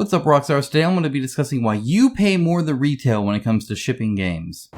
What's up, Rockstars? Today I'm going to be discussing why you pay more than retail when it comes to shipping games.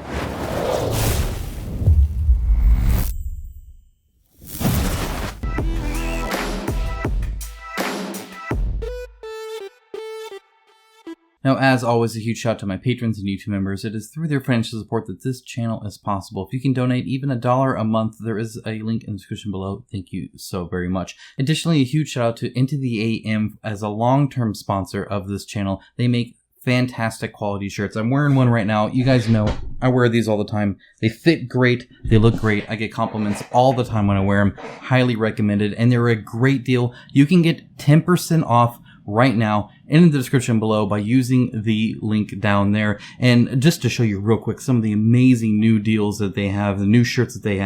Now, as always, a huge shout out to my patrons and YouTube members. It is through their financial support that this channel is possible. If you can donate even $1 a month, there is a link in the description below. Thank you so very much. Additionally, a huge shout out to Into the AM as a long-term sponsor of this channel. They make fantastic quality shirts. I'm wearing one right now. You guys know I wear these all the time. They fit great. They look great. I get compliments all the time when I wear them. Highly recommended. And they're a great deal. You can get 10% off right now in the description below by using the link down there. And just to show you real quick some of the amazing new deals that they have, the new shirts that they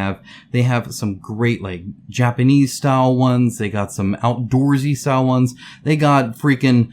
have some great like Japanese style ones. They got some outdoorsy style ones. They got freaking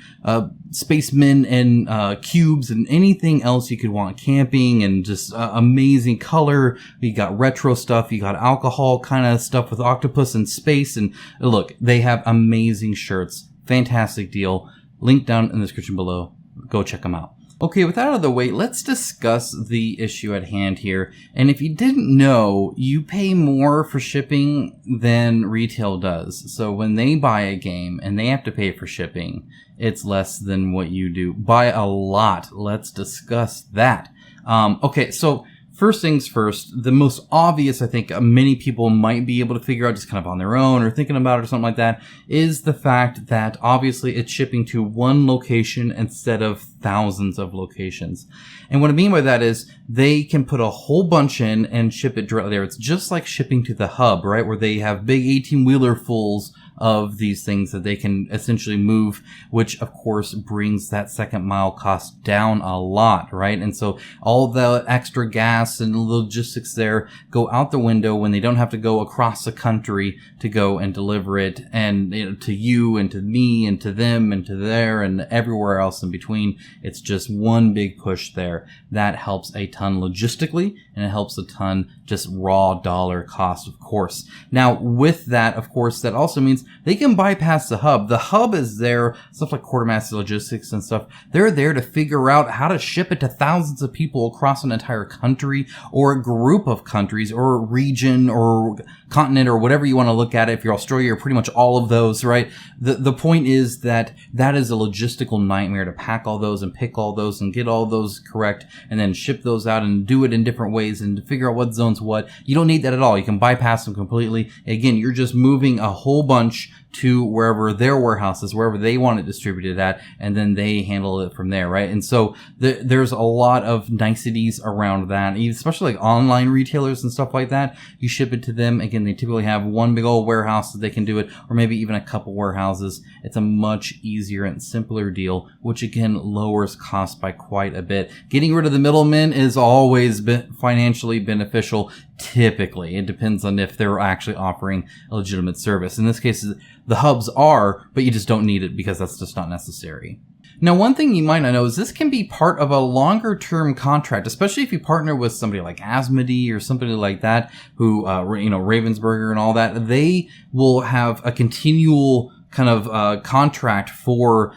spacemen and cubes and anything else you could want, camping and just amazing color. You got retro stuff. You got alcohol kind of stuff with octopus and space. And look, they have amazing shirts. Fantastic deal. Link down in the description below. Go check them out. Okay, with that out of the way, let's discuss the issue at hand here. And if you didn't know, you pay more for shipping than retail does. So when they buy a game and they have to pay for shipping, it's less than what you do by a lot. Let's discuss that. Okay, so first things first, the most obvious I think many people might be able to figure out just kind of on their own or thinking about it or something like that is the fact that obviously it's shipping to one location instead of thousands of locations. And what I mean by that is they can put a whole bunch in and ship it directly there. It's just like shipping to the hub, right? Where they have big 18-wheeler fulls of these things that they can essentially move, which of course brings that second mile cost down a lot, right? And so all the extra gas and logistics there go out the window when they don't have to go across the country to go and deliver it, and to you and to me and to them and to there and everywhere else in between. It's just one big push there. That helps a ton logistically, and it helps a ton just raw dollar cost, of course. Now, with that, of course, that also means they can bypass the hub. The hub is there, stuff like Quartermaster Logistics and stuff. They're there to figure out how to ship it to thousands of people across an entire country or a group of countries or a region or continent or whatever you want to look at it. If you're Australia, you're pretty much all of those, right? The point is that is a logistical nightmare to pack all those and pick all those and get all those correct and then ship those out and do it in different ways and to figure out what zone's what. You don't need that at all. You can bypass them completely. Again, you're just moving a whole bunch to wherever their warehouse is, wherever they want it distributed at, and then they handle it from there, right? And so there's a lot of niceties around that, especially like online retailers and stuff like that. You ship it to them. Again, they typically have one big old warehouse that they can do it, or maybe even a couple warehouses. It's a much easier and simpler deal, which again lowers costs by quite a bit. Getting rid of the middlemen is always financially beneficial. Typically, it depends on if they're actually offering a legitimate service. In this case, the hubs are, but you just don't need it because that's just not necessary. Now, one thing you might not know is this can be part of a longer term contract, especially if you partner with somebody like Asmodee or somebody like that, who, Ravensburger and all that. They will have a continual kind of contract for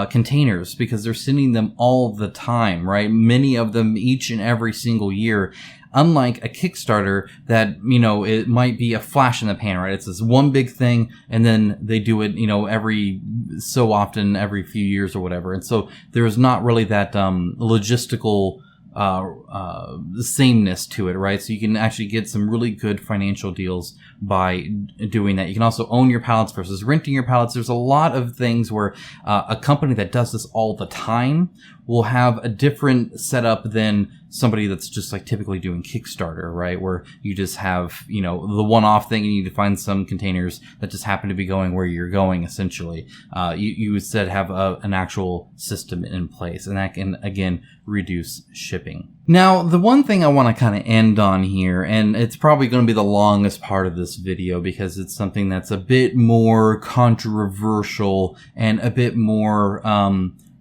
containers because they're sending them all the time, right? Many of them each and every single year. Unlike a Kickstarter that, it might be a flash in the pan, right? It's this one big thing and then they do it, every so often, every few years or whatever. And so there's not really that logistical sameness to it, right? So you can actually get some really good financial deals by doing that. You can also own your pallets versus renting your pallets. There's a lot of things where a company that does this all the time will have a different setup than somebody that's just like typically doing Kickstarter, right? Where you just have, the one-off thing and you need to find some containers that just happen to be going where you're going, essentially. You instead have an actual system in place, and that can, again, reduce shipping. Now, the one thing I want to kind of end on here, and it's probably going to be the longest part of this video because it's something that's a bit more controversial and a bit more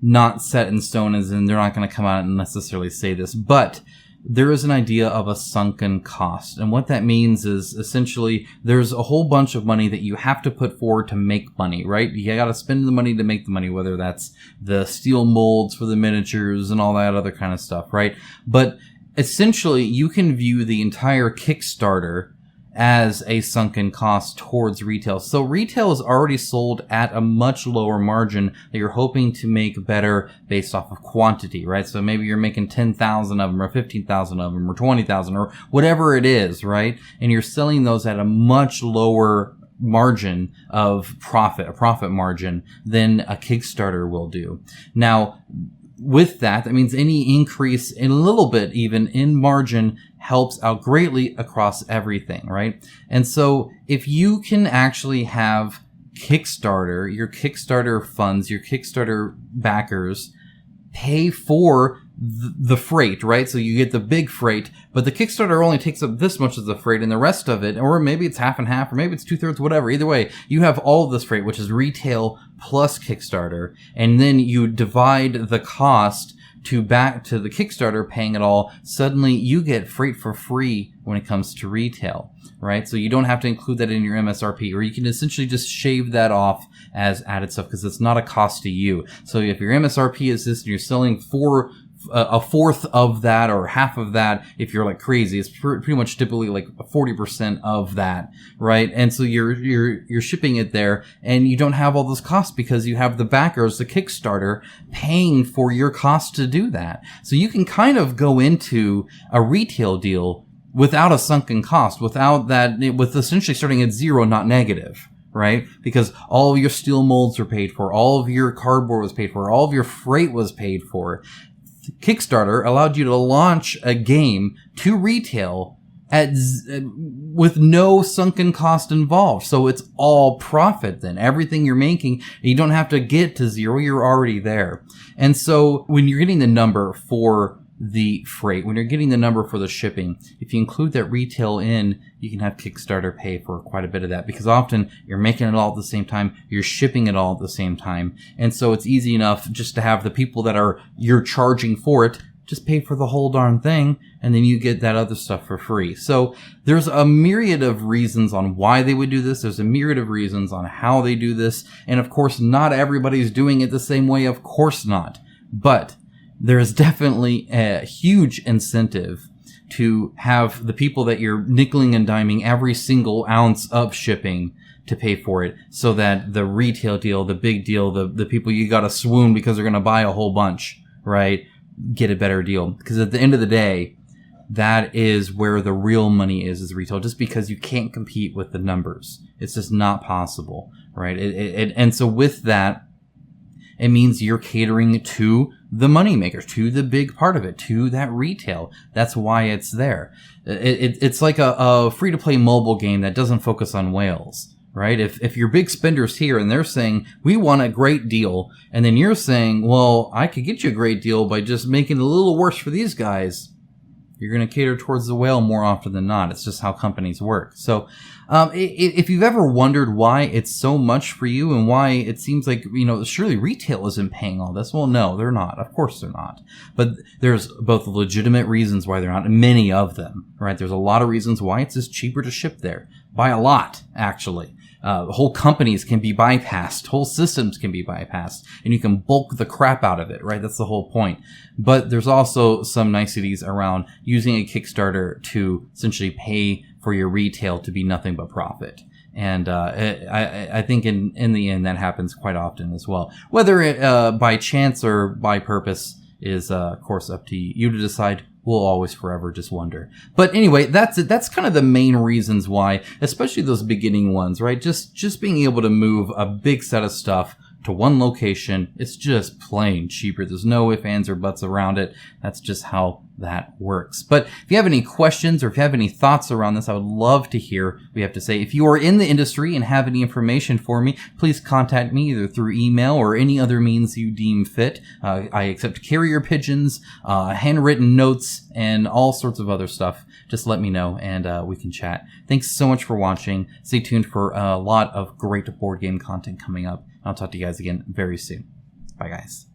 not set in stone, as in they're not going to come out and necessarily say this, but there is an idea of a sunken cost. And what that means is essentially there's a whole bunch of money that you have to put forward to make money, right? You got to spend the money to make the money, whether that's the steel molds for the miniatures and all that other kind of stuff, right? But essentially you can view the entire Kickstarter as a sunken cost towards retail. So retail is already sold at a much lower margin that you're hoping to make better based off of quantity, right? So maybe you're making 10,000 of them or 15,000 of them or 20,000 or whatever it is, right? And you're selling those at a much lower margin of profit, a profit margin, than a Kickstarter will do. Now, with that, that means any increase in a little bit even in margin helps out greatly across everything, right? And so if you can actually have Kickstarter, your Kickstarter funds, your Kickstarter backers pay for the freight, right? So you get the big freight, but the Kickstarter only takes up this much of the freight and the rest of it, or maybe it's half and half, or maybe it's 2/3, whatever. Either way, you have all of this freight, which is retail plus Kickstarter, and then you divide the cost to back to the Kickstarter paying it all. Suddenly you get freight for free when it comes to retail, right? So you don't have to include that in your MSRP, or you can essentially just shave that off as added stuff because it's not a cost to you. So if your MSRP is this and you're selling for a fourth of that or half of that, if you're like crazy, it's pretty much typically like 40% of that, right? And so you're shipping it there, and you don't have all those costs because you have the backers, the Kickstarter, paying for your cost to do that. So you can kind of go into a retail deal without a sunken cost, without that, with essentially starting at zero, not negative. Right? Because all of your steel molds were paid for, all of your cardboard was paid for, all of your freight was paid for. Kickstarter allowed you to launch a game to retail with no sunken cost involved. So it's all profit then. Everything you're making, you don't have to get to zero. You're already there. And so when you're getting the number for the freight, when you're getting the number for the shipping, if you include that retail in, you can have Kickstarter pay for quite a bit of that, because often you're making it all at the same time, you're shipping it all at the same time, and so it's easy enough just to have the people that you're charging for it just pay for the whole darn thing, and then you get that other stuff for free. So there's a myriad of reasons on why they would do this. There's a myriad of reasons on how they do this, and of course not everybody's doing it the same way, of course not, but there is definitely a huge incentive to have the people that you're nickeling and diming every single ounce of shipping to pay for it, so that the retail deal, the big deal, the people you gotta swoon because they're gonna buy a whole bunch, right, get a better deal. Because at the end of the day, that is where the real money is retail, just because you can't compete with the numbers. It's just not possible, right? And so with that, it means you're catering to the moneymakers, to the big part of it, to that retail. That's why it's there. It's like a free-to-play mobile game that doesn't focus on whales, right? If your big spenders here and they're saying, we want a great deal, and then you're saying, well, I could get you a great deal by just making it a little worse for these guys, you're going to cater towards the whale more often than not. It's just how companies work. So if you've ever wondered why it's so much for you and why it seems like, surely retail isn't paying all this. Well, no, they're not. Of course they're not. But there's both legitimate reasons why they're not, and many of them, right? There's a lot of reasons why it's just cheaper to ship there. By a lot, actually. Whole companies can be bypassed. Whole systems can be bypassed. And you can bulk the crap out of it, right? That's the whole point. But there's also some niceties around using a Kickstarter to essentially pay for your retail to be nothing but profit. And I think in the end that happens quite often as well. Whether it by chance or by purpose is, of course, up to you to decide. We'll always forever just wonder. But anyway, that's it. That's kind of the main reasons why, especially those beginning ones, right? Just being able to move a big set of stuff to one location, it's just plain cheaper. There's no ifs, ands, or buts around it. That's just how that works. But if you have any questions or if you have any thoughts around this, I would love to hear what you have to say. If you are in the industry and have any information for me, please contact me either through email or any other means you deem fit. I accept carrier pigeons, handwritten notes, and all sorts of other stuff. Just let me know and we can chat. Thanks so much for watching. Stay tuned for a lot of great board game content coming up. I'll talk to you guys again very soon. Bye, guys.